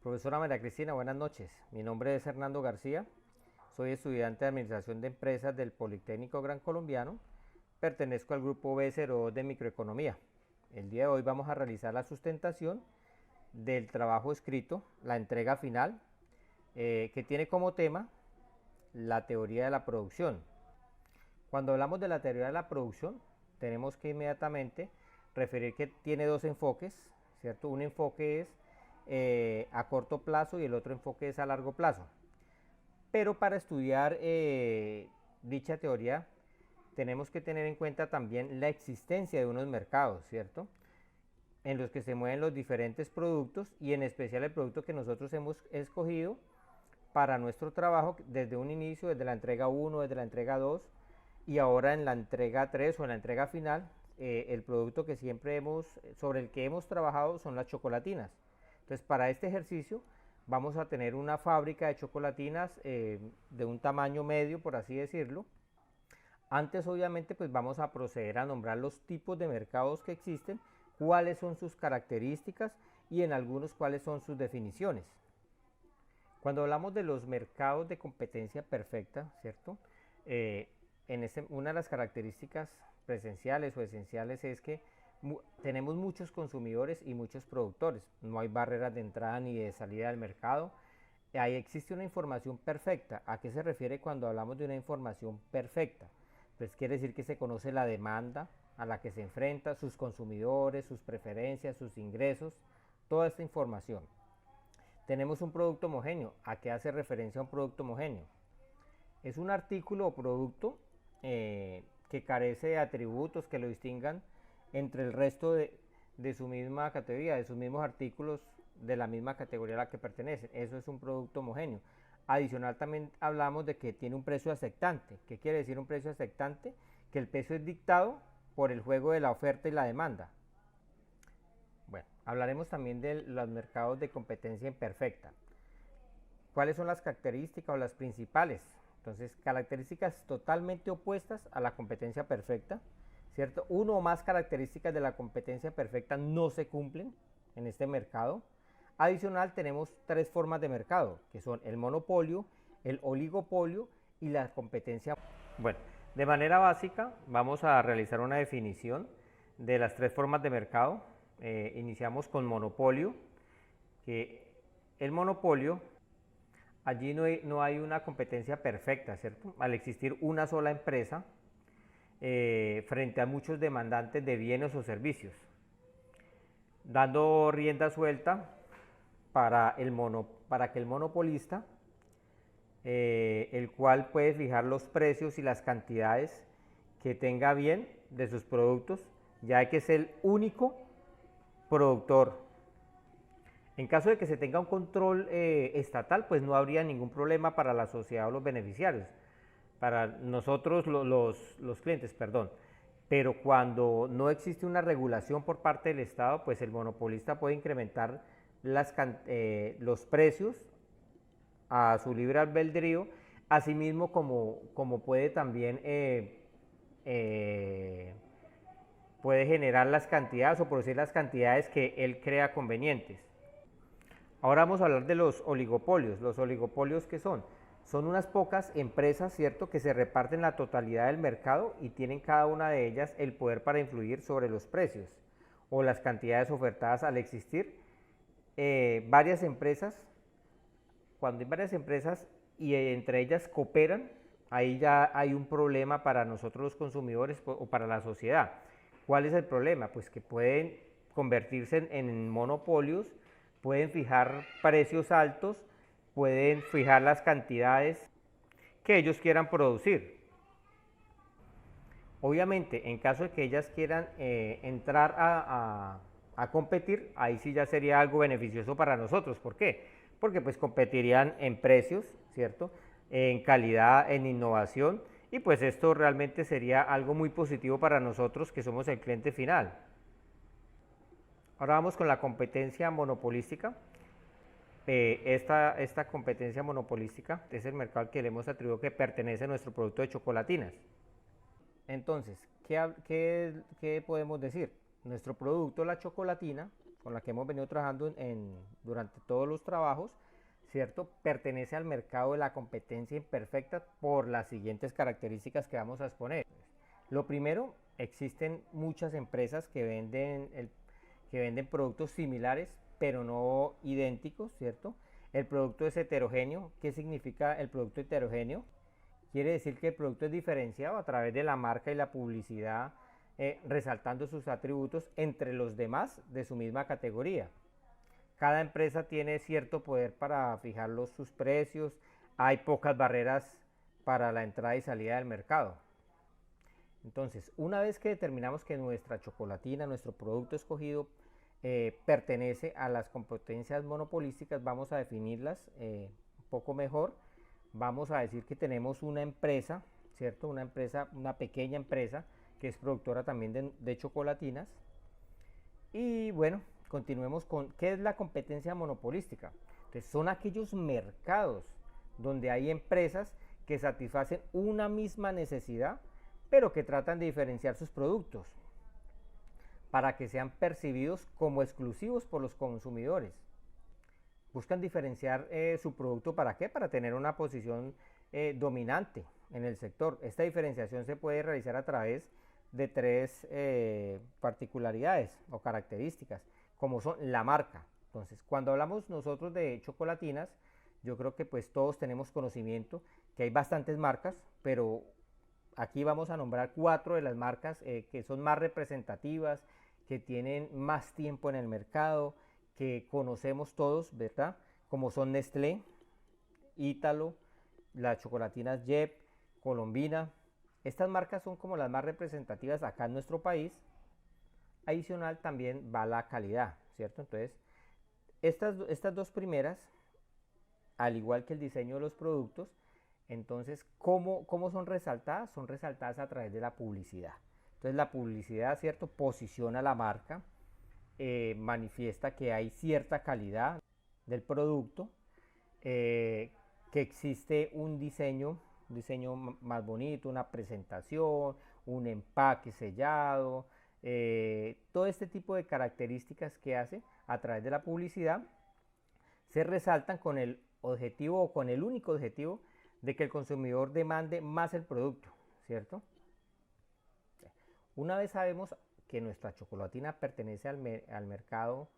Profesora María Cristina, buenas noches. Mi nombre es Hernando García, soy estudiante de Administración de Empresas del Politécnico Gran Colombiano, pertenezco al grupo B02 de Microeconomía. El día de hoy vamos a realizar la sustentación del trabajo escrito, la entrega final, que tiene como tema la teoría de la producción. Cuando hablamos de la teoría de la producción, tenemos que inmediatamente referir que tiene dos enfoques, ¿cierto? Un enfoque es a corto plazo y el otro enfoque es a largo plazo. Pero para estudiar dicha teoría tenemos que tener en cuenta también la existencia de unos mercados, ¿cierto? En los que se mueven los diferentes productos y en especial el producto que nosotros hemos escogido para nuestro trabajo desde un inicio, desde la entrega 1, desde la entrega 2 y ahora en la entrega 3 o en la entrega final, el producto que siempre sobre el que hemos trabajado son las chocolatinas. Entonces para este ejercicio vamos a tener una fábrica de chocolatinas de un tamaño medio, por así decirlo. Antes obviamente pues vamos a proceder a nombrar los tipos de mercados que existen, cuáles son sus características y en algunos cuáles son sus definiciones. Cuando hablamos de los mercados de competencia perfecta, ¿cierto? Una de las características presenciales o esenciales es que tenemos muchos consumidores y muchos productores. No hay barreras de entrada ni de salida del mercado. Ahí existe una información perfecta. ¿A qué se refiere cuando hablamos de una información perfecta? Pues quiere decir que se conoce la demanda a la que se enfrenta, sus consumidores, sus preferencias, sus ingresos, toda esta información. Tenemos un producto homogéneo. ¿A qué hace referencia un producto homogéneo? Es un artículo o producto que carece de atributos que lo distingan entre el resto de su misma categoría, de sus mismos artículos de la misma categoría a la que pertenecen. Eso es un producto homogéneo. Adicional también hablamos de que tiene un precio aceptante. ¿Qué quiere decir un precio aceptante? Que el precio es dictado por el juego de la oferta y la demanda. Bueno, hablaremos también de los mercados de competencia imperfecta. ¿Cuáles son las características o las principales? Entonces, características totalmente opuestas a la competencia perfecta, ¿cierto? Uno o más características de la competencia perfecta no se cumplen en este mercado. Adicional, tenemos tres formas de mercado, que son el monopolio, el oligopolio y la competencia. Bueno, de manera básica, vamos a realizar una definición de las tres formas de mercado. Iniciamos con monopolio, que el monopolio, allí no hay una competencia perfecta, ¿cierto? Al existir una sola empresa frente a muchos demandantes de bienes o servicios, dando rienda suelta para que el monopolista, el cual puede fijar los precios y las cantidades que tenga bien de sus productos, ya que es el único productor. En caso de que se tenga un control estatal, pues no habría ningún problema para la sociedad o los beneficiarios, para nosotros los clientes, perdón. Pero cuando no existe una regulación por parte del Estado, pues el monopolista puede incrementar los precios a su libre albedrío, asimismo como puede también puede generar las cantidades o producir las cantidades que él crea convenientes. Ahora vamos a hablar de los oligopolios. ¿Los oligopolios qué son? Son unas pocas empresas, ¿cierto?, que se reparten la totalidad del mercado y tienen cada una de ellas el poder para influir sobre los precios o las cantidades ofertadas. Al existir varias empresas, cuando hay varias empresas y entre ellas cooperan, ahí ya hay un problema para nosotros los consumidores o para la sociedad. ¿Cuál es el problema? Pues que pueden convertirse en monopolios, pueden fijar precios altos, pueden fijar las cantidades que ellos quieran producir. Obviamente, en caso de que ellas quieran entrar a competir, ahí sí ya sería algo beneficioso para nosotros. ¿Por qué? Porque pues competirían en precios, ¿cierto?, en calidad, en innovación, y pues esto realmente sería algo muy positivo para nosotros que somos el cliente final. Ahora vamos con la competencia monopolística. Esta competencia monopolística es el mercado al que le hemos atribuido que pertenece a nuestro producto de chocolatinas. Entonces, ¿qué podemos decir? Nuestro producto, la chocolatina, con la que hemos venido trabajando durante todos los trabajos, ¿cierto? Pertenece al mercado de la competencia imperfecta por las siguientes características que vamos a exponer. Lo primero, existen muchas empresas que venden productos similares, pero no idénticos, ¿cierto? El producto es heterogéneo. ¿Qué significa el producto heterogéneo? Quiere decir que el producto es diferenciado a través de la marca y la publicidad, resaltando sus atributos entre los demás de su misma categoría. Cada empresa tiene cierto poder para fijar sus precios, hay pocas barreras para la entrada y salida del mercado. Entonces, una vez que determinamos que nuestra chocolatina, nuestro producto escogido, pertenece a las competencias monopolísticas, vamos a definirlas un poco mejor. Vamos a decir que tenemos una empresa, ¿cierto? Una pequeña empresa que es productora también de chocolatinas. Y bueno, continuemos con qué es la competencia monopolística. Entonces, son aquellos mercados donde hay empresas que satisfacen una misma necesidad, pero que tratan de diferenciar sus productos para que sean percibidos como exclusivos por los consumidores. Buscan diferenciar su producto, ¿para qué? Para tener una posición dominante en el sector. Esta diferenciación se puede realizar a través de tres particularidades o características, como son la marca. Entonces, cuando hablamos nosotros de chocolatinas, yo creo que pues todos tenemos conocimiento que hay bastantes marcas, pero aquí vamos a nombrar 4 de las marcas que son más representativas, que tienen más tiempo en el mercado, que conocemos todos, ¿verdad? Como son Nestlé, Ítalo, las chocolatinas Jeb, Colombina. Estas marcas son como las más representativas acá en nuestro país. Adicional también va la calidad, ¿cierto? Entonces, estas dos primeras, al igual que el diseño de los productos, entonces, ¿cómo son resaltadas? Son resaltadas a través de la publicidad. Entonces, la publicidad, ¿cierto? Posiciona la marca, manifiesta que hay cierta calidad del producto, que existe un diseño más bonito, una presentación, un empaque sellado, todo este tipo de características que hace a través de la publicidad se resaltan con el objetivo o con el único objetivo de que el consumidor demande más el producto, ¿cierto? Una vez sabemos que nuestra chocolatina pertenece al mercado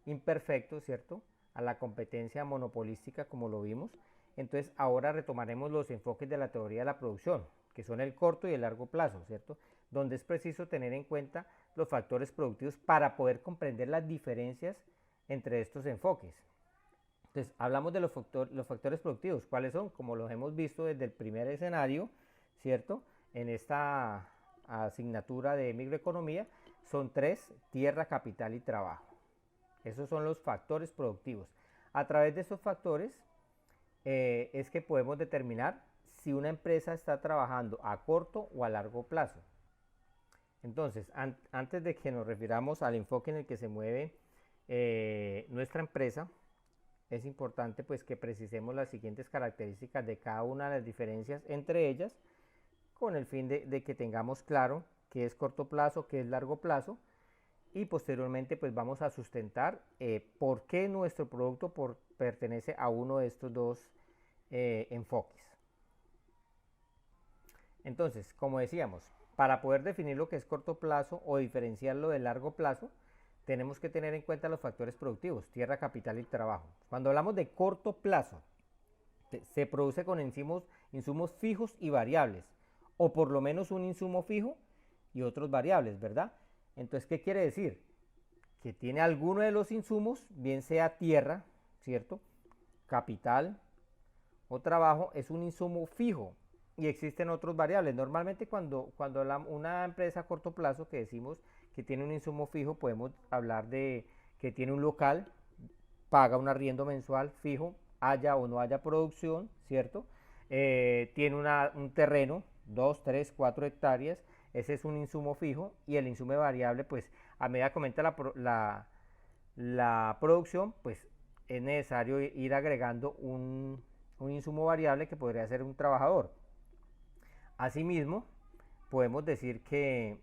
imperfecto, ¿cierto? A la competencia monopolística, como lo vimos. Entonces, ahora retomaremos los enfoques de la teoría de la producción, que son el corto y el largo plazo, ¿cierto? Donde es preciso tener en cuenta los factores productivos para poder comprender las diferencias entre estos enfoques. Entonces, hablamos de los factores productivos. ¿Cuáles son? Como los hemos visto desde el primer escenario, ¿cierto? En esta asignatura de microeconomía, son 3: tierra, capital y trabajo. Esos son los factores productivos. A través de esos factores es que podemos determinar si una empresa está trabajando a corto o a largo plazo. Entonces, antes de que nos refiramos al enfoque en el que se mueve nuestra empresa, es importante pues que precisemos las siguientes características de cada una de las diferencias entre ellas, con el fin de que tengamos claro qué es corto plazo, qué es largo plazo, y posteriormente pues vamos a sustentar por qué nuestro producto pertenece a uno de estos dos enfoques. Entonces, como decíamos, para poder definir lo que es corto plazo o diferenciarlo de largo plazo, tenemos que tener en cuenta los factores productivos, tierra, capital y trabajo. Cuando hablamos de corto plazo, se produce con insumos fijos y variables, o por lo menos un insumo fijo y otros variables, ¿verdad? Entonces, ¿qué quiere decir? Que tiene alguno de los insumos, bien sea tierra, ¿cierto? Capital o trabajo, es un insumo fijo y existen otros variables. Normalmente cuando una empresa a corto plazo que decimos que tiene un insumo fijo, podemos hablar de que tiene un local, paga un arriendo mensual fijo, haya o no haya producción, ¿cierto? Tiene un terreno, 2, 3, 4 hectáreas, ese es un insumo fijo, y el insumo variable, pues a medida que aumenta la producción, pues es necesario ir agregando un insumo variable que podría ser un trabajador. Asimismo, podemos decir que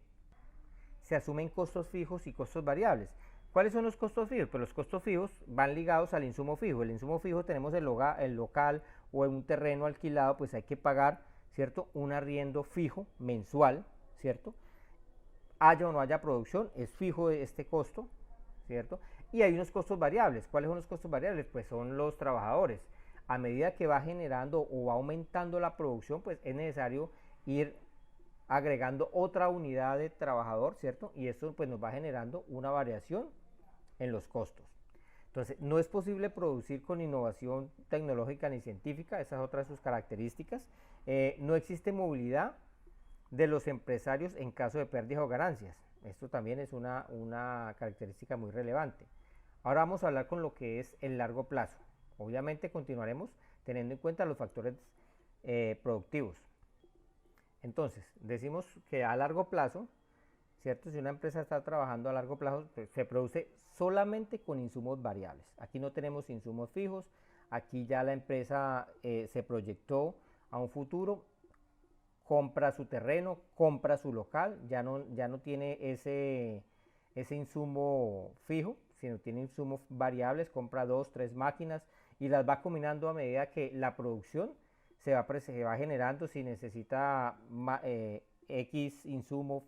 se asumen costos fijos y costos variables. ¿Cuáles son los costos fijos? Pues los costos fijos van ligados al insumo fijo. El insumo fijo tenemos el local o en un terreno alquilado, pues hay que pagar, ¿cierto? Un arriendo fijo mensual, ¿cierto? Haya o no haya producción, es fijo este costo, ¿cierto? Y hay unos costos variables. ¿Cuáles son los costos variables? Pues son los trabajadores. A medida que va generando o va aumentando la producción, pues es necesario ir agregando otra unidad de trabajador, ¿cierto? Y esto pues nos va generando una variación en los costos. Entonces, no es posible producir con innovación tecnológica ni científica, esa es otra de sus características. No existe movilidad de los empresarios en caso de pérdidas o ganancias. Esto también es una característica muy relevante. Ahora vamos a hablar con lo que es el largo plazo. Obviamente continuaremos teniendo en cuenta los factores productivos. Entonces, decimos que a largo plazo, ¿cierto? Si una empresa está trabajando a largo plazo, pues se produce solamente con insumos variables. Aquí no tenemos insumos fijos, aquí ya la empresa se proyectó a un futuro, compra su terreno, compra su local, ya no tiene ese insumo fijo, sino tiene insumos variables, compra 2, 3 máquinas y las va combinando a medida que la producción se va generando, si necesita X insumo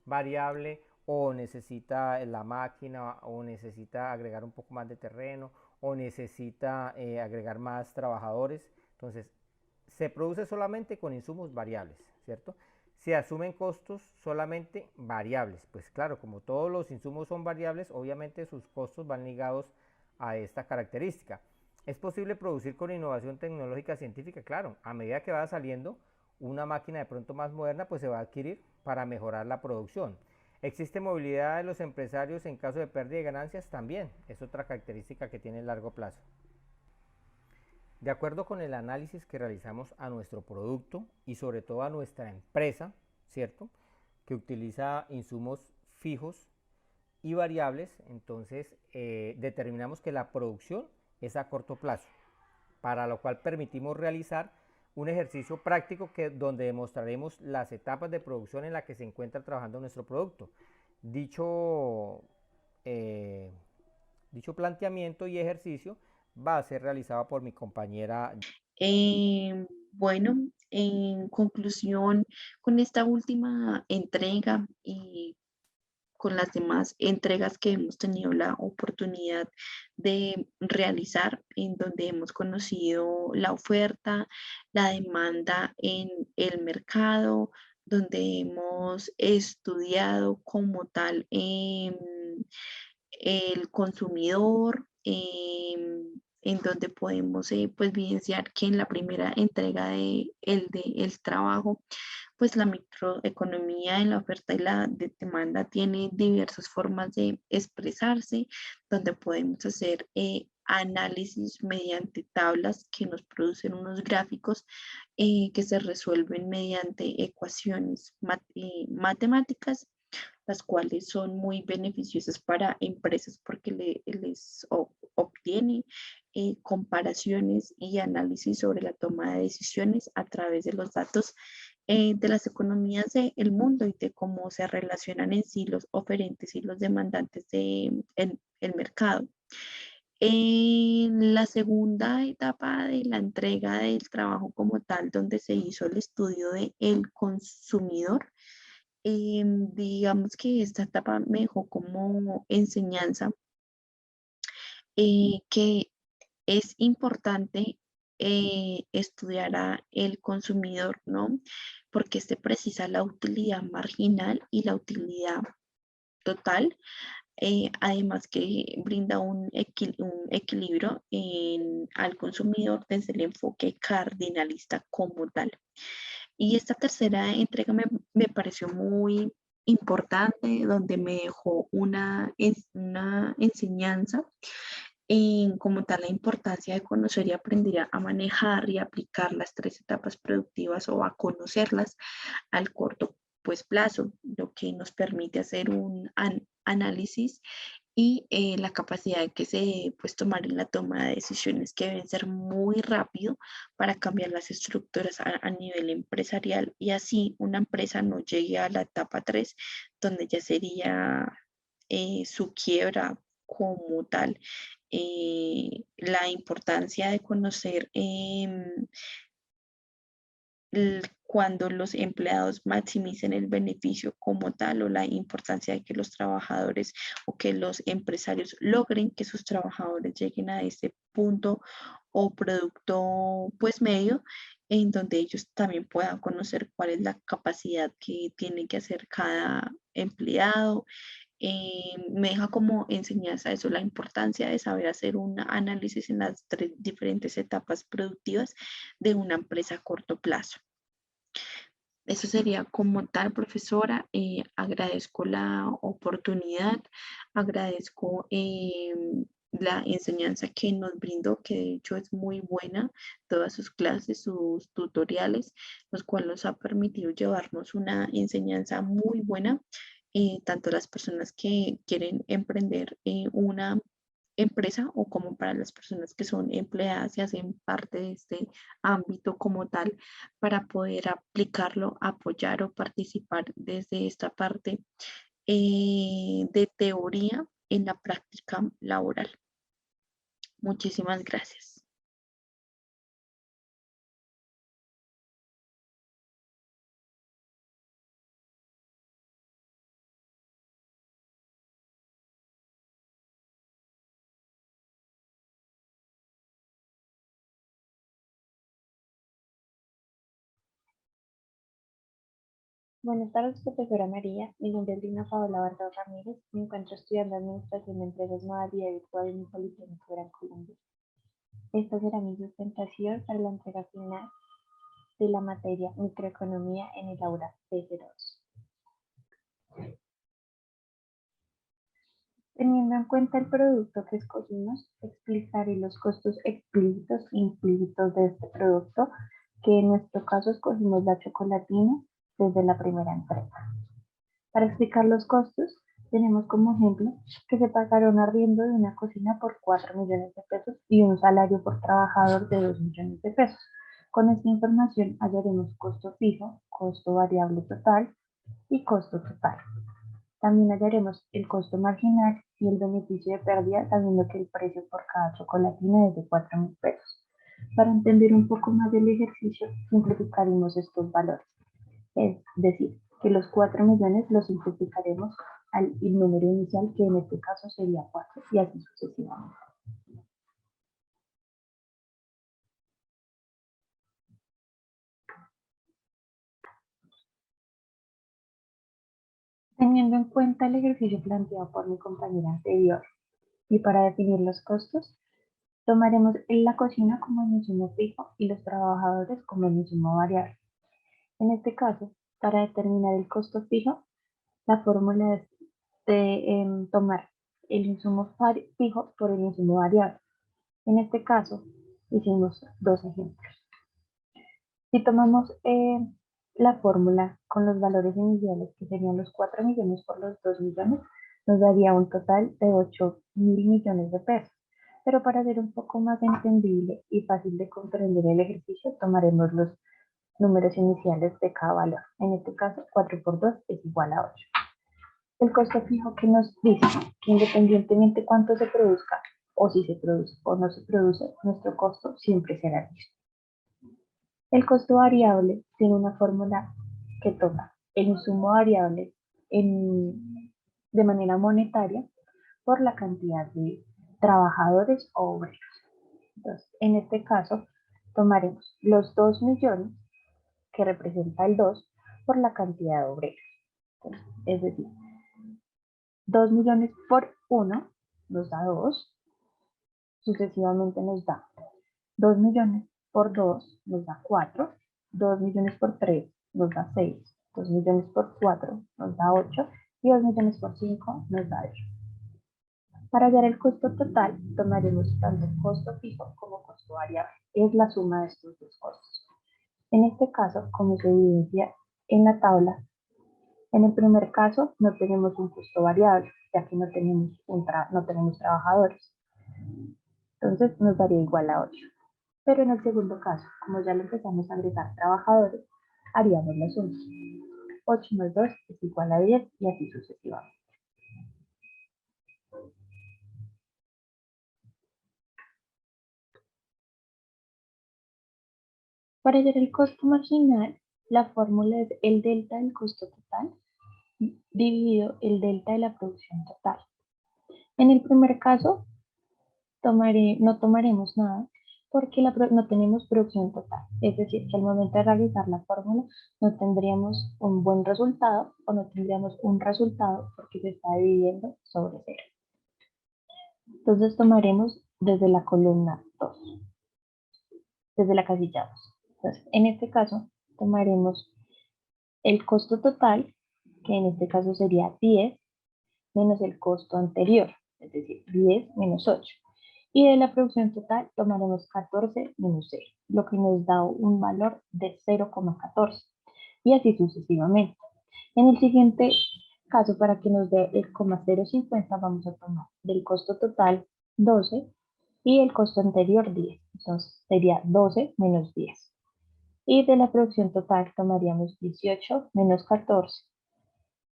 variable o necesita la máquina o necesita agregar un poco más de terreno o necesita agregar más trabajadores. Entonces, se produce solamente con insumos variables, ¿cierto? Se asumen costos solamente variables. Pues claro, como todos los insumos son variables, obviamente sus costos van ligados a esta característica. ¿Es posible producir con innovación tecnológica científica? Claro, a medida que va saliendo una máquina de pronto más moderna, pues se va a adquirir para mejorar la producción. ¿Existe movilidad de los empresarios en caso de pérdida de ganancias? También es otra característica que tiene el largo plazo. De acuerdo con el análisis que realizamos a nuestro producto y sobre todo a nuestra empresa, ¿cierto? Que utiliza insumos fijos y variables, entonces determinamos que la producción es a corto plazo, para lo cual permitimos realizar un ejercicio práctico donde demostraremos las etapas de producción en las que se encuentra trabajando nuestro producto. Dicho, eh, dicho planteamiento y ejercicio va a ser realizado por mi compañera. Bueno, en conclusión, con esta última entrega y con las demás entregas que hemos tenido la oportunidad de realizar, en donde hemos conocido la oferta, la demanda en el mercado, donde hemos estudiado como tal el consumidor, en donde podemos pues evidenciar que en la primera entrega de el trabajo, pues la microeconomía en la oferta y la demanda tiene diversas formas de expresarse, donde podemos hacer análisis mediante tablas que nos producen unos gráficos que se resuelven mediante ecuaciones matemáticas, las cuales son muy beneficiosas para empresas porque les obtiene comparaciones y análisis sobre la toma de decisiones a través de los datos de las economías del mundo y de cómo se relacionan en sí los oferentes y los demandantes del el mercado. En la segunda etapa de la entrega del trabajo como tal, donde se hizo el estudio del consumidor, digamos que esta etapa me dejó como enseñanza que es importante estudiar a el consumidor, ¿no? Porque este precisa la utilidad marginal y la utilidad total, además que brinda un equilibrio al consumidor desde el enfoque cardinalista como tal. Y esta tercera entrega me pareció muy importante, donde me dejó una enseñanza en como tal la importancia de conocer y aprender a manejar y aplicar las tres etapas productivas o a conocerlas al corto pues plazo, lo que nos permite hacer un análisis y la capacidad de que se pues tomar en la toma de decisiones que deben ser muy rápido para cambiar las estructuras a nivel empresarial y así una empresa no llegue a la etapa 3 donde ya sería su quiebra como tal. La importancia de conocer cuando los empleados maximicen el beneficio como tal, o la importancia de que los trabajadores o que los empresarios logren que sus trabajadores lleguen a ese punto o producto pues medio, en donde ellos también puedan conocer cuál es la capacidad que tiene que hacer cada empleado. Me deja como enseñanza eso, la importancia de saber hacer un análisis en las diferentes etapas productivas de una empresa a corto plazo. Eso sería como tal, profesora. Agradezco la oportunidad, agradezco la enseñanza que nos brindó, que de hecho es muy buena, todas sus clases, sus tutoriales, los cuales nos ha permitido llevarnos una enseñanza muy buena, tanto las personas que quieren emprender una empresa o como para las personas que son empleadas y hacen parte de este ámbito como tal, para poder aplicarlo, apoyar o participar desde esta parte de teoría en la práctica laboral. Muchísimas gracias. Buenas tardes, profesora María. Mi nombre es Lina Paola Barra Ramírez. Me encuentro estudiando Administración de Empresas Modalidad Virtual en el Politécnico Gran Colombia. Esta será mi sustentación para la entrega final de la materia Microeconomía en el aula P02. Teniendo en cuenta el producto que escogimos, explicaré los costos explícitos e implícitos de este producto, que en nuestro caso escogimos la chocolatina desde la primera entrega. Para explicar los costos, tenemos como ejemplo que se pagará un arriendo de una cocina por 4 millones de pesos y un salario por trabajador de 2 millones de pesos. Con esta información hallaremos costo fijo, costo variable total y costo total. También hallaremos el costo marginal y el beneficio de pérdida, sabiendo que el precio por cada chocolatina es de 4.000 pesos. Para entender un poco más del ejercicio, simplificaremos estos valores. Es decir, que los 4 millones los simplificaremos al número inicial, que en este caso sería 4, y así sucesivamente. Teniendo en cuenta el ejercicio planteado por mi compañera anterior y para definir los costos, tomaremos la cocina como el insumo fijo y los trabajadores como el insumo variable. En este caso, para determinar el costo fijo, la fórmula es de tomar el insumo fijo por el insumo variable. En este caso, hicimos dos ejemplos. Si tomamos la fórmula con los valores iniciales, que serían los 4 millones por los 2 millones, nos daría un total de 8.000 millones de pesos. Pero para hacer un poco más entendible y fácil de comprender el ejercicio, tomaremos los números iniciales de cada valor. En este caso, 4 por 2 es igual a 8. El costo fijo que nos dice que independientemente cuánto se produzca, o si se produce o no se produce, nuestro costo siempre será el mismo. El costo variable tiene una fórmula que toma el insumo variable de manera monetaria por la cantidad de trabajadores o obreros. Entonces, en este caso, tomaremos los 2 millones, que representa el 2, por la cantidad de obreros. Entonces, es decir, 2 millones por 1 nos da 2, sucesivamente nos da 2 millones por 2 nos da 4, 2 millones por 3 nos da 6, 2 millones por 4 nos da 8 y 2 millones por 5 nos da 8. Para hallar el costo total, tomaremos tanto el costo fijo como costo variable. Es la suma de estos dos costos. En este caso, como se evidencia en la tabla, en el primer caso no tenemos un costo variable, ya que no tenemos trabajadores. Entonces nos daría igual a 8. Pero en el segundo caso, como ya le empezamos a agregar trabajadores, haríamos la suma. 8 más 2 es igual a 10 y así sucesivamente. Para hallar el costo marginal, la fórmula es el delta del costo total dividido el delta de la producción total. En el primer caso, no tomaremos nada porque no tenemos producción total. Es decir, que al momento de realizar la fórmula no tendríamos un buen resultado o no tendríamos un resultado porque se está dividiendo sobre cero. Entonces tomaremos desde la columna 2, desde la casilla 2. Entonces, en este caso, tomaremos el costo total, que en este caso sería 10, menos el costo anterior, es decir, 10 menos 8. Y de la producción total tomaremos 14 menos 0, lo que nos da un valor de 0,14 y así sucesivamente. En el siguiente caso, para que nos dé el 0,050, vamos a tomar del costo total 12 y el costo anterior 10. Entonces sería 12 menos 10. Y de la producción total tomaríamos 18 menos 14.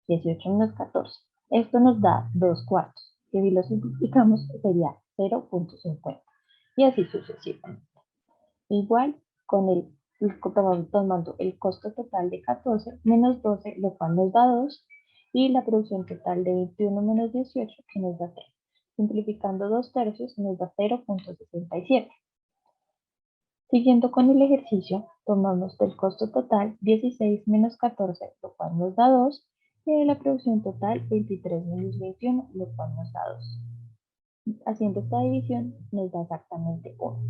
18 menos 14. Esto nos da 2 cuartos, que si lo simplificamos sería 0,50. Y así sucesivamente. Igual con tomando el costo total de 14 menos 12, lo cual nos da 2, y la producción total de 21 menos 18, que nos da 3. Simplificando 2 tercios nos da 0,67. Siguiendo con el ejercicio, tomamos del costo total 16 menos 14, lo cual nos da 2, y de la producción total 23 menos 21, lo cual nos da 2. Haciendo esta división nos da exactamente 1.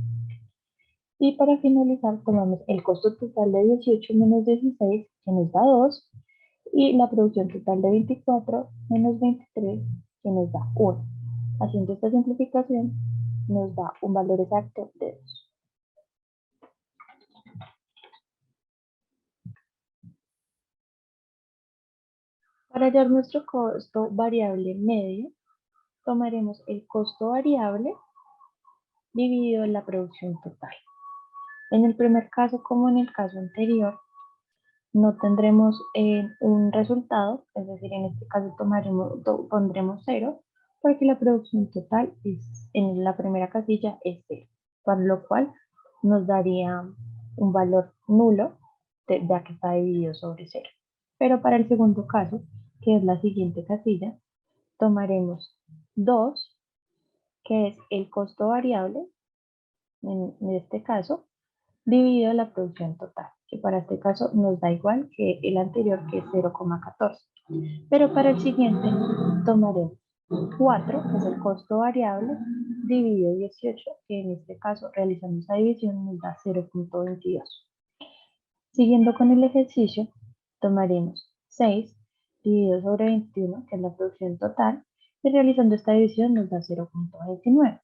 Y para finalizar, tomamos el costo total de 18 menos 16, que nos da 2, y la producción total de 24 menos 23, que nos da 1. Haciendo esta simplificación, nos da un valor exacto de 2. Para hallar nuestro costo variable medio, tomaremos el costo variable dividido en la producción total. En el primer caso, como en el caso anterior, no tendremos un resultado, es decir, en este caso pondremos 0, porque la producción total en la primera casilla es 0, para lo cual nos daría un valor nulo, ya que está dividido sobre 0. Pero para el segundo caso, que es la siguiente casilla, tomaremos 2, que es el costo variable, en este caso, dividido la producción total, que para este caso nos da igual que el anterior, que es 0,14. Pero para el siguiente tomaremos 4, que es el costo variable, dividido 18, que en este caso realizando esa división nos da 0,22. Siguiendo con el ejercicio, tomaremos 6 dividido sobre 21, que es la producción total, y realizando esta división nos da 0,29.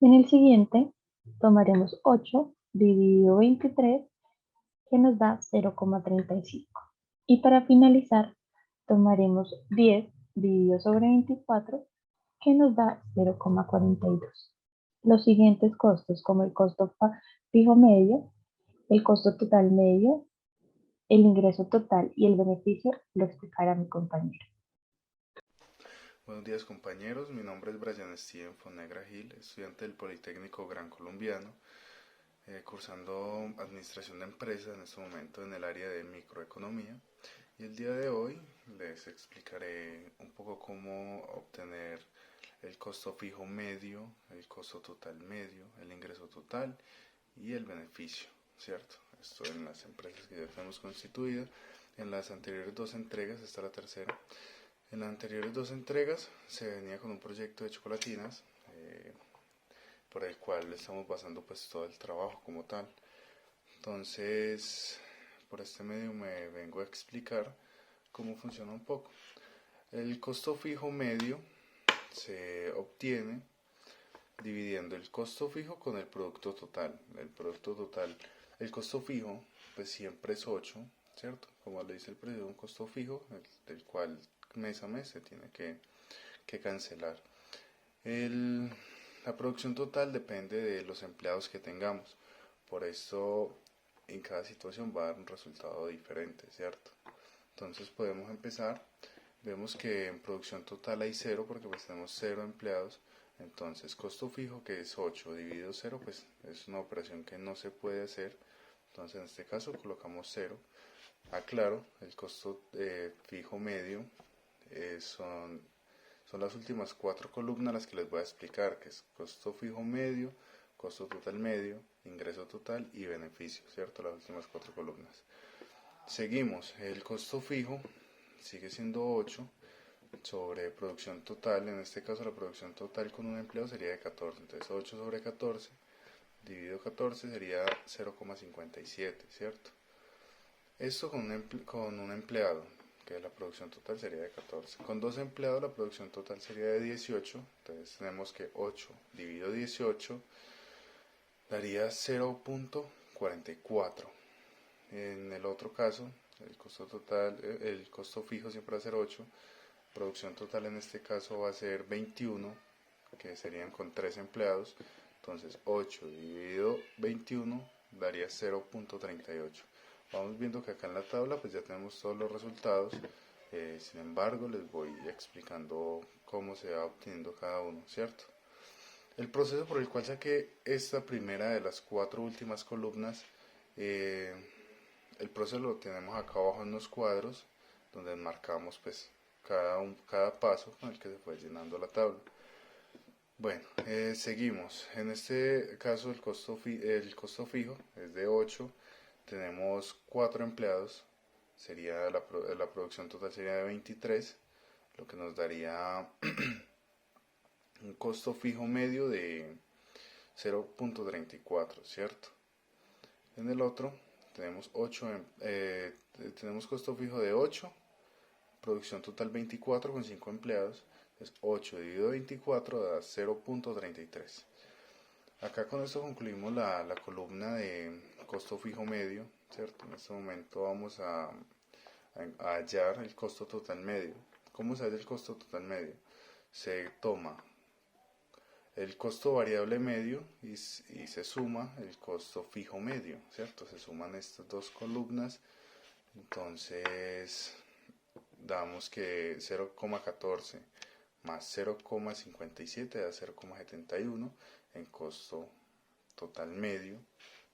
En el siguiente, tomaremos 8 dividido 23, que nos da 0,35. Y para finalizar, tomaremos 10 dividido sobre 24, que nos da 0,42. Los siguientes costos, como el costo fijo medio, el costo total medio, el ingreso total y el beneficio, lo explicará mi compañero. Buenos días compañeros, mi nombre es Brian Steven Fonegra Gil, estudiante del Politécnico Gran Colombiano, cursando Administración de Empresas en este momento en el área de microeconomía. Y el día de hoy les explicaré un poco cómo obtener el costo fijo medio, el costo total medio, el ingreso total y el beneficio, ¿cierto? Esto en las empresas que ya tenemos constituidas. En las anteriores dos entregas, esta es la tercera. En las anteriores dos entregas se venía con un proyecto de chocolatinas por el cual estamos basando pues todo el trabajo como tal. Entonces, por este medio me vengo a explicar cómo funciona un poco. El costo fijo medio se obtiene dividiendo el costo fijo con el producto total. El costo fijo pues siempre es 8, ¿cierto? Como le dice el precio, un costo fijo del cual mes a mes se tiene que cancelar. La producción total depende de los empleados que tengamos. Por esto en cada situación va a dar un resultado diferente, ¿cierto? Entonces podemos empezar. Vemos que en producción total hay 0 porque pues tenemos 0 empleados. Entonces, costo fijo, que es 8 dividido 0, pues es una operación que no se puede hacer. Entonces, en este caso colocamos 0. Aclaro, el costo fijo medio son las últimas 4 columnas las que les voy a explicar, que es costo fijo medio, costo total medio, ingreso total y beneficio, ¿cierto? Las últimas 4 columnas. Seguimos, el costo fijo sigue siendo 8 sobre producción total. En este caso la producción total con un empleado sería de 14, entonces 8 sobre 14 dividido 14 sería 0,57, ¿cierto? Esto con un empleado, que la producción total sería de 14. Con 2 empleados la producción total sería de 18, entonces tenemos que 8 dividido 18 daría 0,44. En el otro caso, el costo fijo siempre va a ser 8, producción total en este caso va a ser 21, que serían con 3 empleados, entonces 8 dividido 21 daría 0,38. Vamos viendo que acá en la tabla pues ya tenemos todos los resultados, sin embargo les voy explicando cómo se va obteniendo cada uno, ¿cierto? El proceso por el cual saqué esta primera de las 4 últimas columnas, el proceso lo tenemos acá abajo en los cuadros, donde enmarcamos pues cada paso con el que se fue llenando la tabla. Bueno, seguimos. En este caso el costo fijo es de 8, tenemos 4 empleados, sería la producción total sería de 23, lo que nos daría un costo fijo medio de 0,34, ¿cierto? En el otro tenemos tenemos costo fijo de 8, producción total 24 con 5 empleados, es 8 dividido 24 da 0,33. Acá con esto concluimos la columna de costo fijo medio, ¿cierto? En este momento vamos a hallar el costo total medio. ¿Cómo se halla el costo total medio? Se toma el costo variable medio y se suma el costo fijo medio, ¿cierto? Se suman estas dos columnas, entonces damos que 0,14 más 0,57 da 0,71 en costo total medio,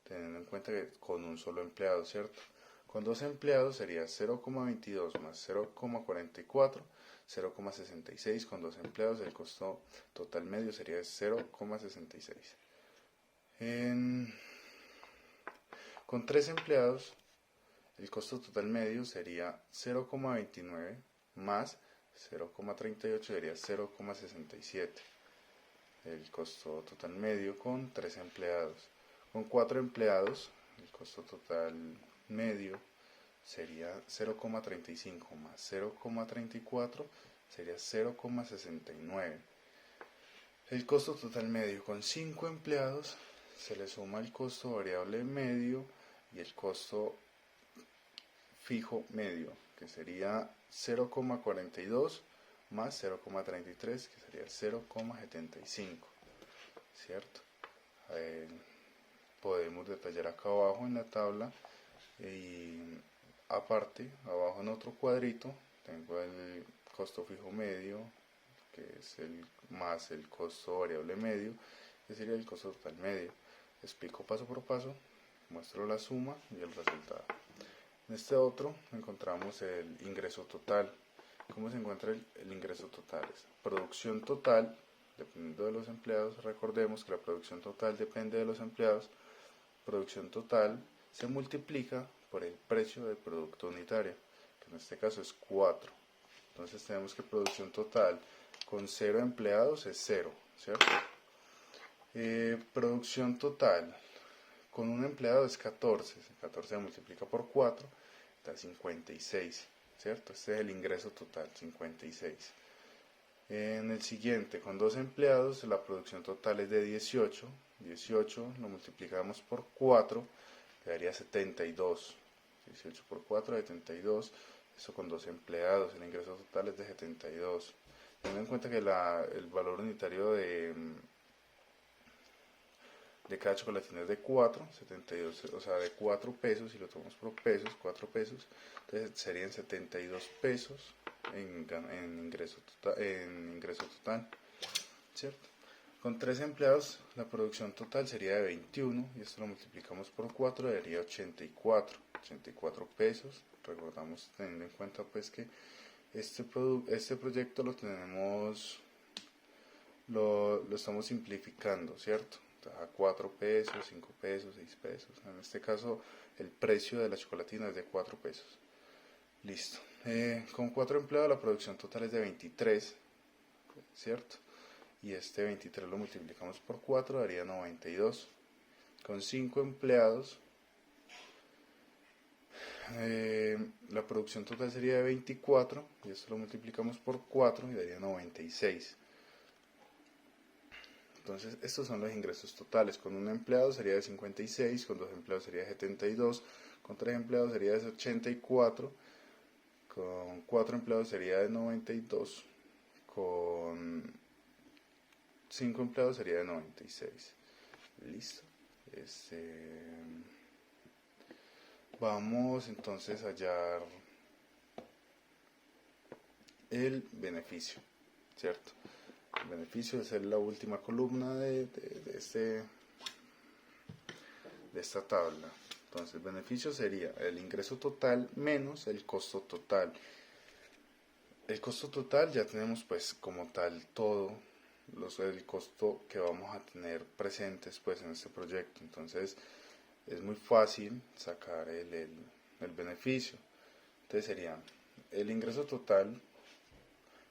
teniendo en cuenta que con un solo empleado, ¿cierto? Con 2 empleados sería 0,22 más 0,44, 0,66. Con 2 empleados el costo total medio sería 0,66. Con 3 empleados el costo total medio sería 0,29 más 0,38 sería 0,67. El costo total medio con 3 empleados. Con 4 empleados el costo total medio sería 0,35 más 0,34 sería 0,69. El costo total medio con 5 empleados se le suma el costo variable medio y el costo fijo medio, que sería 0,42 más 0,33, que sería 0,75, ¿cierto? Podemos detallar acá abajo en la tabla y aparte, abajo en otro cuadrito, tengo el costo fijo medio, que es más el costo variable medio, que sería el costo total medio. Explico paso por paso, muestro la suma y el resultado. En este otro encontramos el ingreso total. ¿Cómo se encuentra el ingreso total? Producción total, dependiendo de los empleados. Recordemos que la producción total depende de los empleados. Producción total se multiplica por el precio del producto unitario, que en este caso es 4. Entonces tenemos que producción total con 0 empleados es 0, ¿cierto? Producción total con un empleado es 14. 14 se multiplica por 4, da 56, ¿cierto? Este es el ingreso total, 56. En el siguiente, con 2 empleados, la producción total es de 18. 18 lo multiplicamos por 4, quedaría 72. 18 por 4, 72. Eso con 2 empleados, el ingreso total es de 72. Teniendo en cuenta que el valor unitario de cada chocolatina es de 4, 72, o sea, de 4 pesos, si lo tomamos por pesos, 4 pesos, entonces serían 72 pesos en ingreso total, ¿cierto? Con 3 empleados la producción total sería de 21 y esto lo multiplicamos por 4 daría 84 pesos. Recordamos teniendo en cuenta pues que este proyecto lo tenemos, lo estamos simplificando, ¿cierto? A 4 pesos, 5 pesos, 6 pesos. En este caso el precio de la chocolatina es de 4 pesos. Listo. Con 4 empleados la producción total es de 23, ¿cierto? Y este 23 lo multiplicamos por 4 daría 92. Con 5 empleados la producción total sería de 24 y esto lo multiplicamos por 4 y daría 96. Entonces estos son los ingresos totales. Con un empleado sería de 56, con 2 empleados sería de 72, con 3 empleados sería de 84, con 4 empleados sería de 92, con 5 empleados sería de 96. Listo. Vamos entonces a hallar el beneficio, ¿cierto? El beneficio es la última columna de esta tabla. Entonces el beneficio sería el ingreso total menos el costo total. El costo total ya tenemos pues como tal todo el costo que vamos a tener presentes pues en este proyecto. Entonces es muy fácil sacar el beneficio. Entonces sería el ingreso total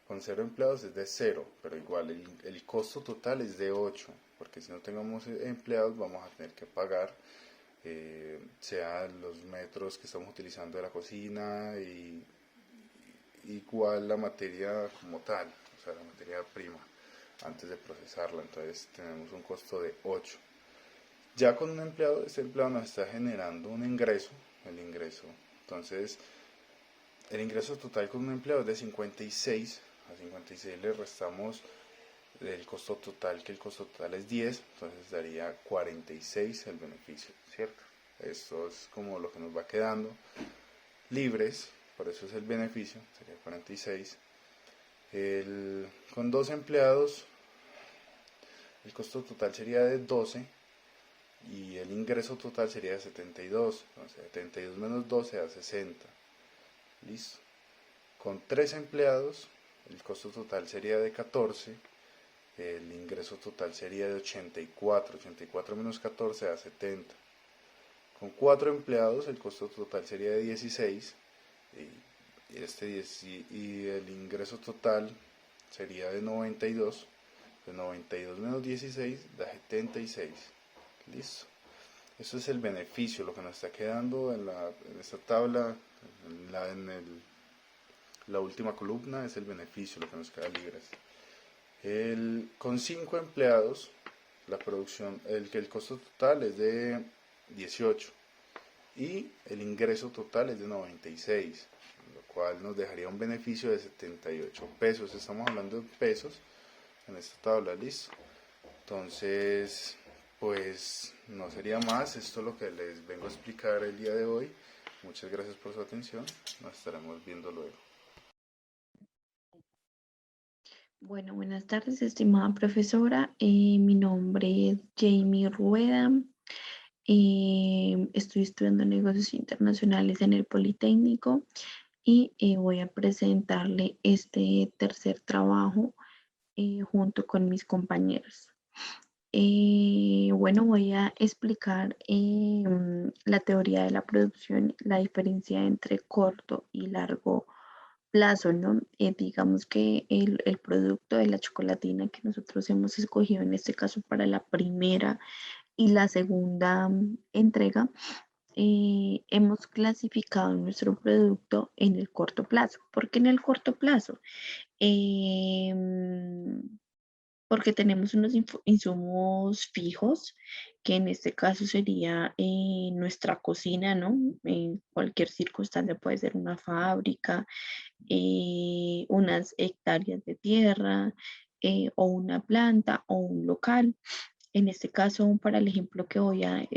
con 0 empleados es de 0, pero igual el costo total es de 8, porque si no tengamos empleados vamos a tener que pagar sea los metros que estamos utilizando de la cocina y igual la materia como tal, o sea la materia prima antes de procesarla. Entonces tenemos un costo de 8. Ya con un empleado, este empleado nos está generando un ingreso, entonces el ingreso total con un empleado es de 56, a 56 le restamos el costo total, que el costo total es 10, entonces daría 46 el beneficio, ¿cierto? Esto es como lo que nos va quedando libres, por eso es el beneficio, sería 46. Con 2 empleados el costo total sería de 12 y el ingreso total sería de 72, entonces 72 menos 12 da 60. Listo. Con 3 empleados el costo total sería de 14, el ingreso total sería de 84 menos 14 da 70. Con 4 empleados el costo total sería de 16 y el ingreso total sería de 92. De 92 menos 16 da 76. Listo. Eso es el beneficio, lo que nos está quedando en esta tabla, la última columna es el beneficio, lo que nos queda libres. Con 5 empleados, la producción, el costo total es de 18 y el ingreso total es de 96, lo cual nos dejaría un beneficio de 78 pesos. Estamos hablando de pesos en esta tabla, listo. Entonces, pues no sería más, esto es lo que les vengo a explicar el día de hoy. Muchas gracias por su atención, nos estaremos viendo luego. Bueno, buenas tardes, estimada profesora. Mi nombre es Jamie Rueda. Estoy estudiando negocios internacionales en el Politécnico y voy a presentarle este tercer trabajo junto con mis compañeros. Bueno, voy a explicar la teoría de la producción, la diferencia entre corto y largo plazo, ¿no? Digamos que el producto de la chocolatina que nosotros hemos escogido en este caso para la primera y la segunda entrega, hemos clasificado nuestro producto en el corto plazo. ¿Por qué en el corto plazo? Porque tenemos unos insumos fijos, que en este caso sería nuestra cocina, ¿no? En cualquier circunstancia puede ser una fábrica, unas hectáreas de tierra, o una planta o un local. En este caso, para el ejemplo que voy a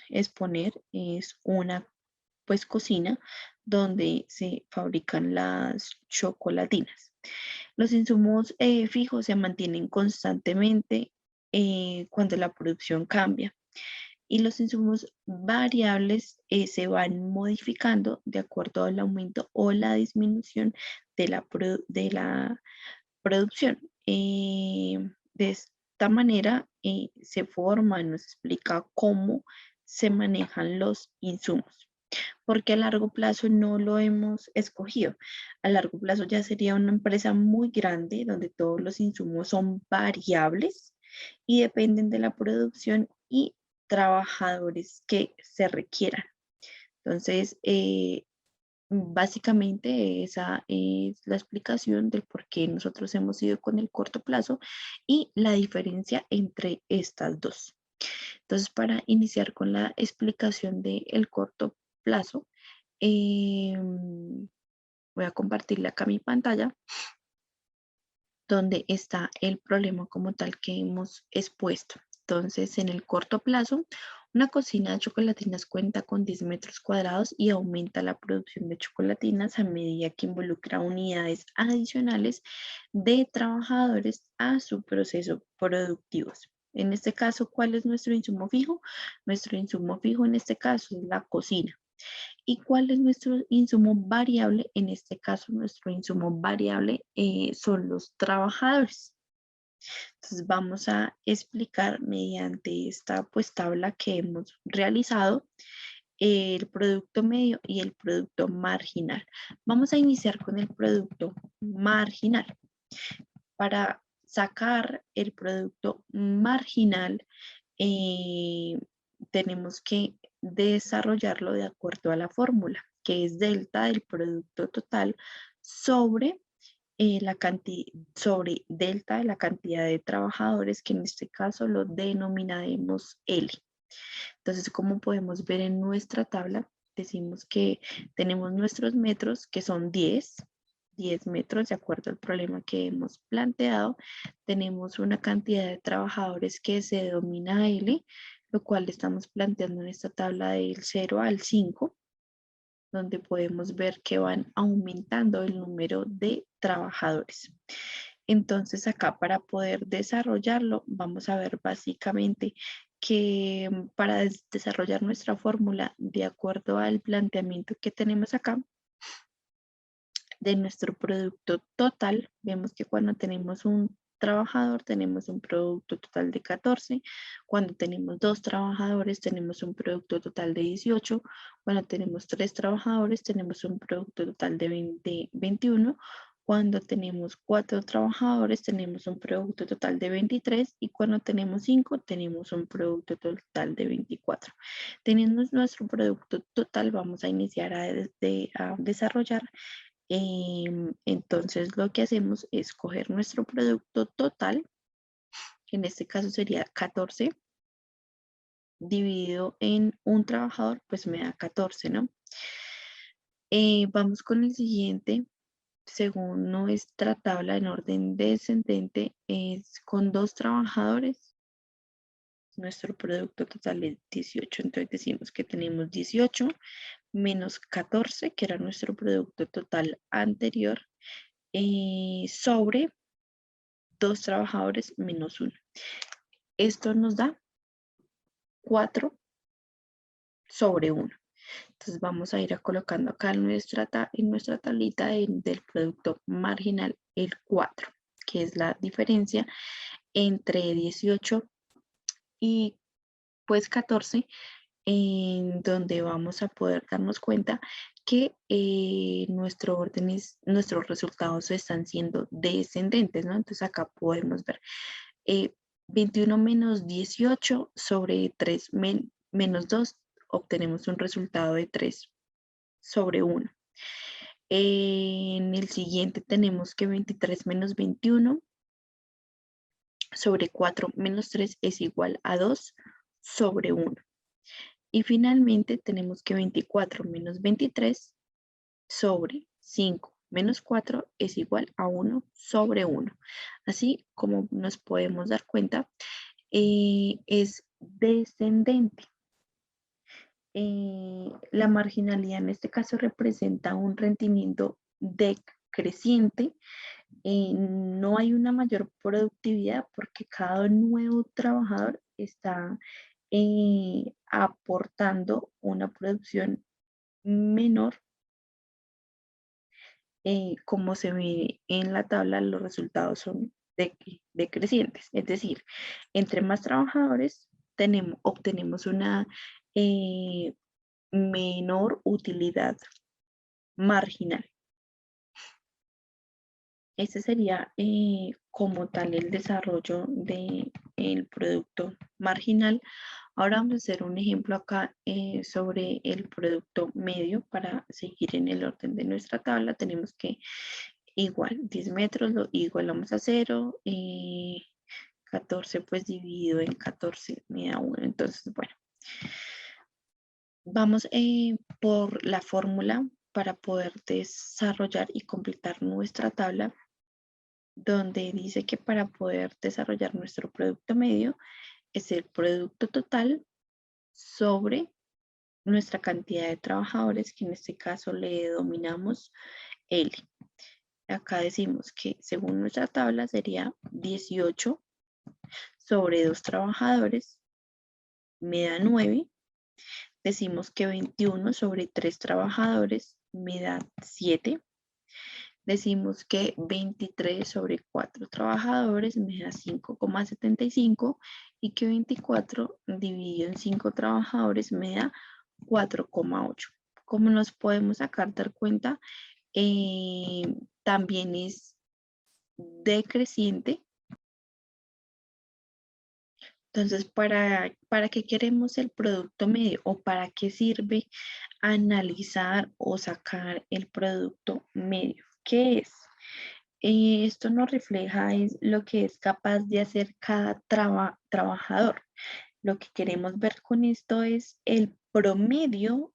exponer, es una pues cocina donde se fabrican las chocolatinas. Los insumos fijos se mantienen constantemente cuando la producción cambia. Y los insumos variables se van modificando de acuerdo al aumento o la disminución de la producción. De esta manera se forma, nos explica cómo se manejan los insumos, porque a largo plazo no lo hemos escogido. A largo plazo ya sería una empresa muy grande donde todos los insumos son variables y dependen de la producción y trabajadores que se requieran. Entonces, básicamente esa es la explicación del por qué nosotros hemos ido con el corto plazo y la diferencia entre estas dos. Entonces, para iniciar con la explicación del corto plazo, voy a compartirle acá mi pantalla donde está el problema como tal que hemos expuesto. Entonces, en el corto plazo, una cocina de chocolatinas cuenta con 10 metros cuadrados y aumenta la producción de chocolatinas a medida que involucra unidades adicionales de trabajadores a su proceso productivo. En este caso, ¿cuál es nuestro insumo fijo? Nuestro insumo fijo en este caso es la cocina. ¿Y cuál es nuestro insumo variable? En este caso, nuestro insumo variable son los trabajadores. Entonces, vamos a explicar mediante esta tabla que hemos realizado el producto medio y el producto marginal. Vamos a iniciar con el producto marginal. Para sacar el producto marginal, tenemos que desarrollarlo de acuerdo a la fórmula, que es delta del producto total sobre sobre delta de la cantidad de trabajadores, que en este caso lo denominaremos L. Entonces, como podemos ver en nuestra tabla, decimos que tenemos nuestros metros, que son 10 metros, de acuerdo al problema que hemos planteado. Tenemos una cantidad de trabajadores que se denomina L, lo cual estamos planteando en esta tabla del 0 al 5, donde podemos ver que van aumentando el número de trabajadores. Entonces acá para poder desarrollarlo, vamos a ver básicamente que para desarrollar nuestra fórmula de acuerdo al planteamiento que tenemos acá, de nuestro producto total, vemos que cuando tenemos un trabajador tenemos un producto total de 14, cuando tenemos 2 trabajadores tenemos un producto total de 18, cuando tenemos 3 trabajadores tenemos un producto total de 21, cuando tenemos 4 trabajadores tenemos un producto total de 23 y cuando tenemos 5 tenemos un producto total de 24. Teniendo nuestro producto total vamos a iniciar a desarrollar. Entonces lo que hacemos es coger nuestro producto total, que en este caso sería 14, dividido en un trabajador, pues me da 14, ¿no? Vamos con el siguiente. Según nuestra tabla en orden descendente, es con 2 trabajadores. Nuestro producto total es 18, entonces decimos que tenemos 18 menos 14, que era nuestro producto total anterior, sobre 2 trabajadores menos 1. Esto nos da 4 sobre 1. Entonces vamos a ir colocando acá en nuestra tablita del producto marginal el 4, que es la diferencia entre 18 y pues 14, en donde vamos a poder darnos cuenta que nuestros resultados están siendo descendentes, ¿no? Entonces acá podemos ver 21 menos 18 sobre 3 menos 2, obtenemos un resultado de 3 sobre 1. En el siguiente tenemos que 23 menos 21 sobre 4 menos 3 es igual a 2 sobre 1. Y finalmente tenemos que 24 menos 23 sobre 5 menos 4 es igual a 1 sobre 1. Así como nos podemos dar cuenta, es descendente. La marginalidad en este caso representa un rendimiento decreciente no hay una mayor productividad porque cada nuevo trabajador está aportando una producción menor. Como se ve en la tabla, los resultados son decrecientes. Es decir, entre más trabajadores obtenemos una menor utilidad marginal. Ese sería como tal el desarrollo del producto marginal. Ahora vamos a hacer un ejemplo acá sobre el producto medio para seguir en el orden de nuestra tabla. Tenemos que igual 10 metros lo igualamos a 0 y 14 pues dividido en 14 me da 1. Entonces, bueno, vamos por la fórmula para poder desarrollar y completar nuestra tabla, donde dice que para poder desarrollar nuestro producto medio es el producto total sobre nuestra cantidad de trabajadores, que en este caso le denominamos L. Acá decimos que según nuestra tabla sería 18 sobre 2 trabajadores, me da 9. Decimos que 21 sobre 3 trabajadores me da 7. Decimos que 23 sobre 4 trabajadores me da 5,75 y que 24 dividido en 5 trabajadores me da 4,8. Como nos podemos acá dar cuenta, también es decreciente. Entonces, ¿para qué queremos el producto medio o para qué sirve analizar o sacar el producto medio? ¿Qué es? Esto nos refleja es lo que es capaz de hacer cada trabajador. Lo que queremos ver con esto es el promedio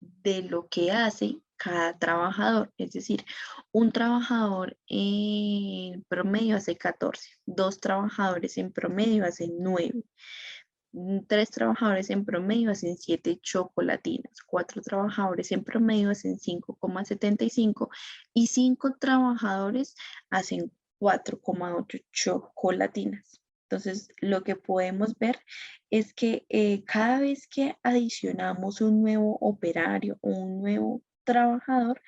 de lo que hace cada trabajador. Es decir, un trabajador en promedio hace 14, 2 trabajadores en promedio hacen 9. 3 trabajadores en promedio hacen 7 chocolatinas, 4 trabajadores en promedio hacen 5,75 y 5 trabajadores hacen 4,8 chocolatinas. Entonces, lo que podemos ver es que cada vez que adicionamos un nuevo operario o un nuevo trabajador,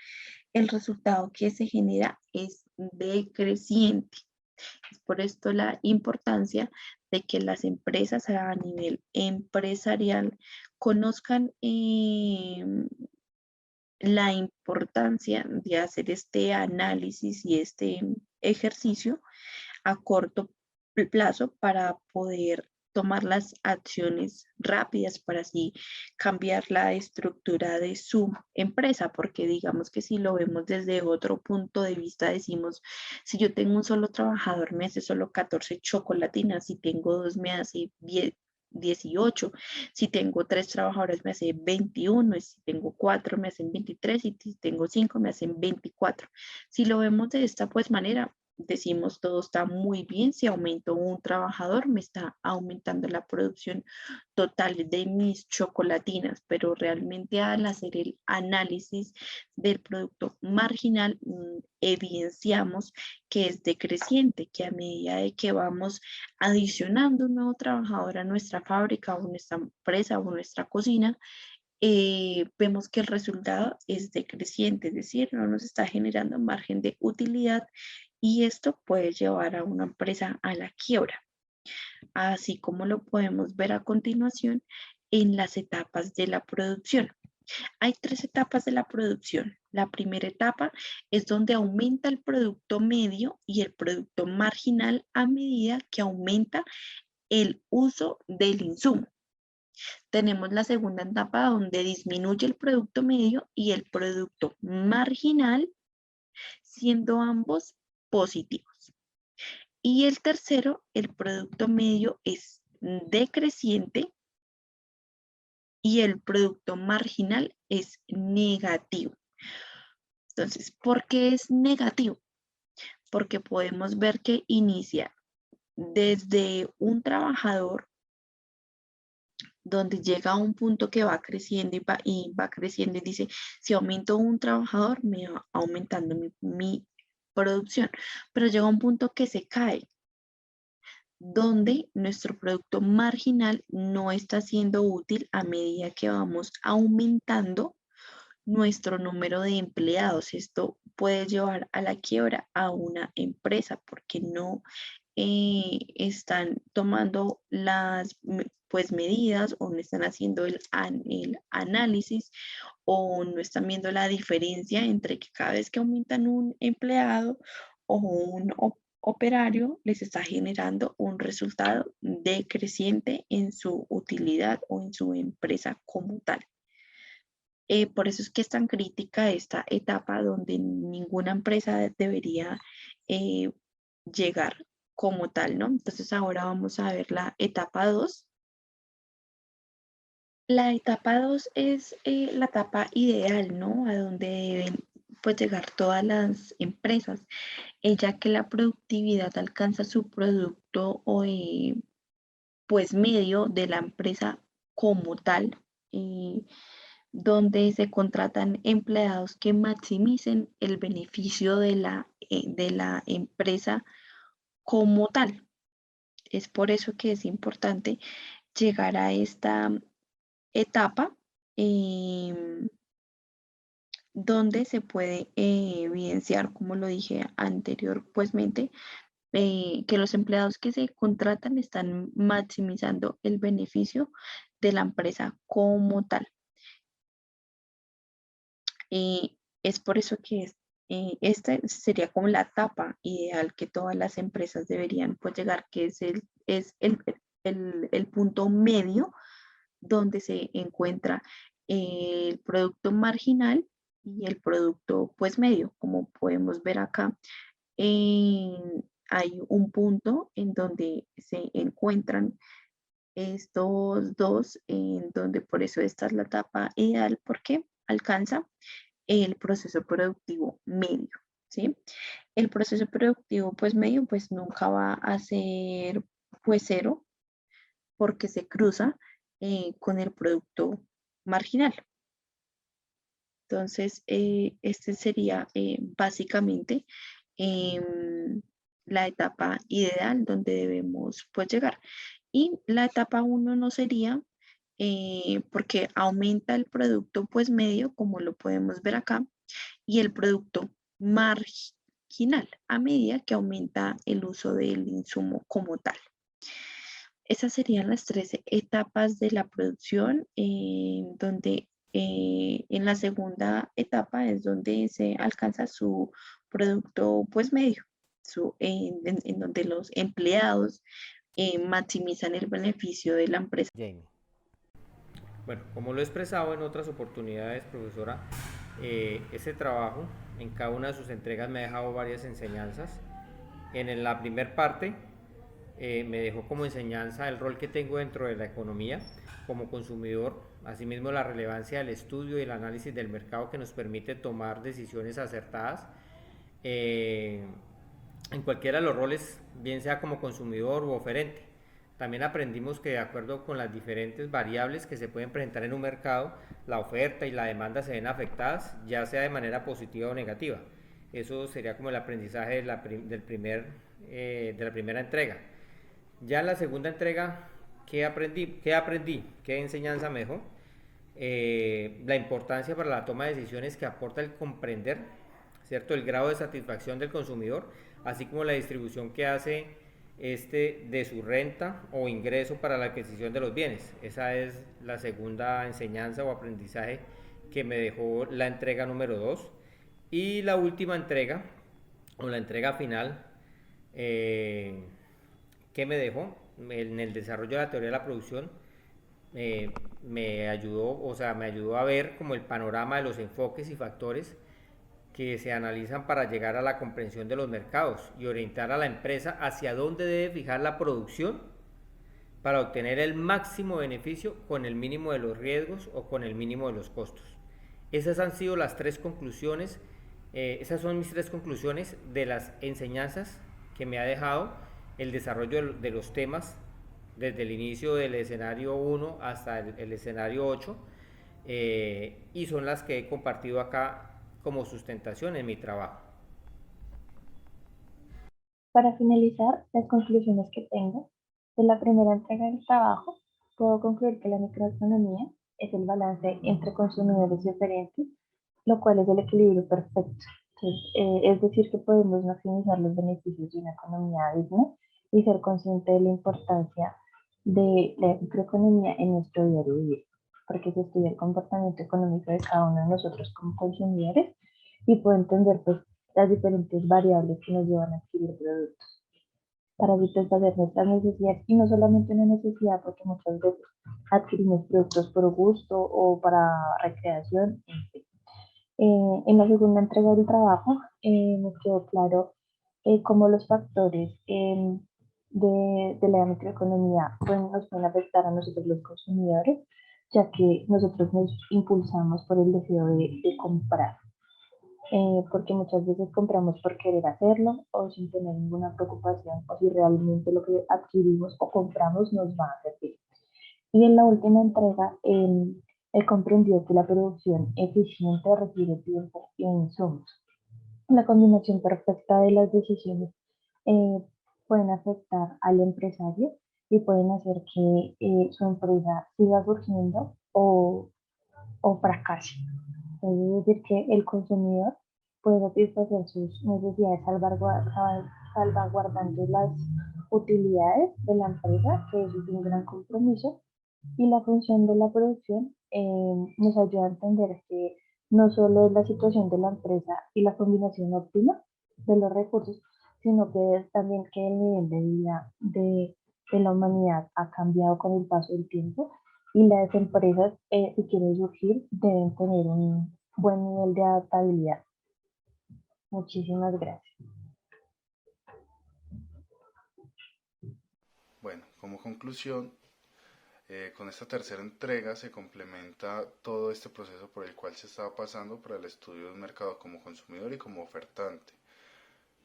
el resultado que se genera es decreciente. Es por esto la importancia de que las empresas a nivel empresarial conozcan la importancia de hacer este análisis y este ejercicio a corto plazo para poder tomar las acciones rápidas para así cambiar la estructura de su empresa, porque digamos que si lo vemos desde otro punto de vista, decimos, si yo tengo un solo trabajador me hace solo 14 chocolatinas, si tengo 2 me hace 18, si tengo 3 trabajadores me hace 21, y si tengo 4 me hacen 23 y si tengo 5 me hacen 24. Si lo vemos de esta pues manera, decimos todo está muy bien, si aumento un trabajador me está aumentando la producción total de mis chocolatinas, pero realmente al hacer el análisis del producto marginal evidenciamos que es decreciente, que a medida de que vamos adicionando un nuevo trabajador a nuestra fábrica o nuestra empresa o nuestra cocina, vemos que el resultado es decreciente, es decir, no nos está generando margen de utilidad y esto puede llevar a una empresa a la quiebra, así como lo podemos ver a continuación en las etapas de la producción. Hay 3 etapas de la producción. La primera etapa es donde aumenta el producto medio y el producto marginal a medida que aumenta el uso del insumo. Tenemos la segunda etapa donde disminuye el producto medio y el producto marginal, siendo ambos positivos. Y el tercero, el producto medio es decreciente y el producto marginal es negativo. Entonces, ¿por qué es negativo? Porque podemos ver que inicia desde un trabajador donde llega a un punto que va creciendo y va creciendo y dice, si aumento un trabajador, me va aumentando mi producción, pero llega un punto que se cae, donde nuestro producto marginal no está siendo útil a medida que vamos aumentando nuestro número de empleados. Esto puede llevar a la quiebra a una empresa porque no están tomando las pues medidas o no están haciendo el análisis o no están viendo la diferencia entre que cada vez que aumentan un empleado o un operario les está generando un resultado decreciente en su utilidad o en su empresa como tal. Por eso es que es tan crítica esta etapa donde ninguna empresa debería llegar como tal, ¿no? Entonces ahora vamos a ver la etapa 2. La etapa 2 es la etapa ideal, ¿no? A donde deben pues llegar todas las empresas, ya que la productividad alcanza su producto o pues medio de la empresa como tal, donde se contratan empleados que maximicen el beneficio de la empresa como tal. Es por eso que es importante llegar a esta etapa donde se puede evidenciar, como lo dije anteriormente, que los empleados que se contratan están maximizando el beneficio de la empresa como tal. Es por eso que esta sería como la etapa ideal que todas las empresas deberían pues llegar, que es el punto medio donde se encuentra el producto marginal y el producto pues medio. Como podemos ver acá, hay un punto en donde se encuentran estos dos, en donde por eso esta es la etapa ideal, porque alcanza el proceso productivo medio, ¿sí? El proceso productivo pues medio pues nunca va a ser pues cero porque se cruza con el producto marginal. Entonces, este sería básicamente la etapa ideal donde debemos pues llegar. Y la etapa 1 no sería porque aumenta el producto pues medio, como lo podemos ver acá, y el producto marginal a medida que aumenta el uso del insumo como tal. Esas serían las tres etapas de la producción, donde en la segunda etapa es donde se alcanza su producto pues medio, en donde los empleados maximizan el beneficio de la empresa. Jamie. Bueno, como lo he expresado en otras oportunidades, profesora, ese trabajo en cada una de sus entregas me ha dejado varias enseñanzas. En la primera parte me dejó como enseñanza el rol que tengo dentro de la economía como consumidor, asimismo la relevancia del estudio y el análisis del mercado que nos permite tomar decisiones acertadas en cualquiera de los roles, bien sea como consumidor u oferente. También aprendimos que de acuerdo con las diferentes variables que se pueden presentar en un mercado, la oferta y la demanda se ven afectadas, ya sea de manera positiva o negativa. Eso sería como el aprendizaje de la primera entrega. Ya en la segunda entrega, ¿qué aprendí? ¿Qué enseñanza me dejó? La importancia para la toma de decisiones que aporta el comprender, ¿cierto?, el grado de satisfacción del consumidor, así como la distribución que hace de su renta o ingreso para la adquisición de los bienes. Esa es la segunda enseñanza o aprendizaje que me dejó la entrega número 2. Y la última entrega, o la entrega final, ¿qué me dejó? En el desarrollo de la teoría de la producción, me ayudó a ver como el panorama de los enfoques y factores que se analizan para llegar a la comprensión de los mercados y orientar a la empresa hacia dónde debe fijar la producción para obtener el máximo beneficio con el mínimo de los riesgos o con el mínimo de los costos. Esas han sido las tres conclusiones, esas son mis tres conclusiones de las enseñanzas que me ha dejado el desarrollo de los temas desde el inicio del escenario 1 hasta el escenario 8, y son las que he compartido acá como sustentación en mi trabajo. Para finalizar, las conclusiones que tengo de la primera entrega del trabajo, puedo concluir que la microeconomía es el balance entre consumidores diferentes, lo cual es el equilibrio perfecto. Entonces, es decir, que podemos maximizar los beneficios de una economía digna y ser consciente de la importancia de la microeconomía en nuestro diario vivir, porque se estudia el comportamiento económico de cada uno de nosotros como consumidores y puede entender pues, las diferentes variables que nos llevan a adquirir productos para satisfacer nuestras necesidades y no solamente una necesidad porque muchas veces adquirimos productos por gusto o para recreación, en fin. En la segunda entrega del trabajo nos quedó claro cómo los factores de la microeconomía nos pueden afectar a nosotros los consumidores, ya que nosotros nos impulsamos por el deseo de comprar, porque muchas veces compramos por querer hacerlo o sin tener ninguna preocupación o si realmente lo que adquirimos o compramos nos va a servir. Y en la última entrega, él comprendió que la producción eficiente requiere tiempo e insumos. La combinación perfecta de las decisiones eh, pueden afectar al empresario y pueden hacer que su empresa siga surgiendo o fracase. Es decir, que el consumidor puede satisfacer sus necesidades salvaguardando las utilidades de la empresa, que eso es un gran compromiso, y la función de la producción nos ayuda a entender que no solo es la situación de la empresa y la combinación óptima de los recursos, sino que es también que el nivel de vida de la humanidad ha cambiado con el paso del tiempo y las empresas, si quieren surgir, deben tener un buen nivel de adaptabilidad. Muchísimas gracias. Bueno, como conclusión, con esta tercera entrega se complementa todo este proceso por el cual se estaba pasando para el estudio del mercado como consumidor y como ofertante.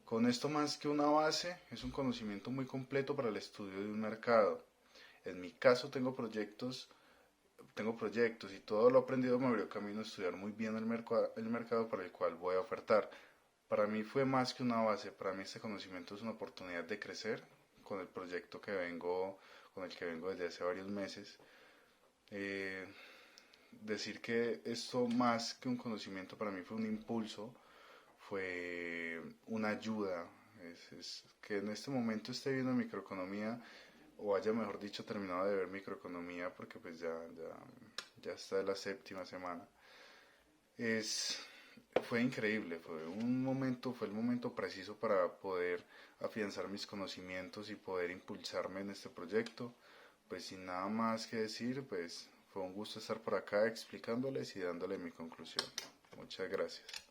Con esto más que una base, es un conocimiento muy completo para el estudio de un mercado. En mi caso tengo proyectos y todo lo aprendido me abrió camino a estudiar muy bien el mercado para el cual voy a ofertar. Para mí fue más que una base, para mí este conocimiento es una oportunidad de crecer con el proyecto con el que vengo desde hace varios meses. Eh, Decir que esto más que un conocimiento para mí fue un impulso, fue una ayuda. Es que en este momento esté viendo microeconomía o haya mejor dicho terminado de ver microeconomía porque pues ya está la séptima semana. Fue increíble, fue el momento preciso para poder afianzar mis conocimientos y poder impulsarme en este proyecto. Pues sin nada más que decir, pues fue un gusto estar por acá explicándoles y dándole mi conclusión. Muchas gracias.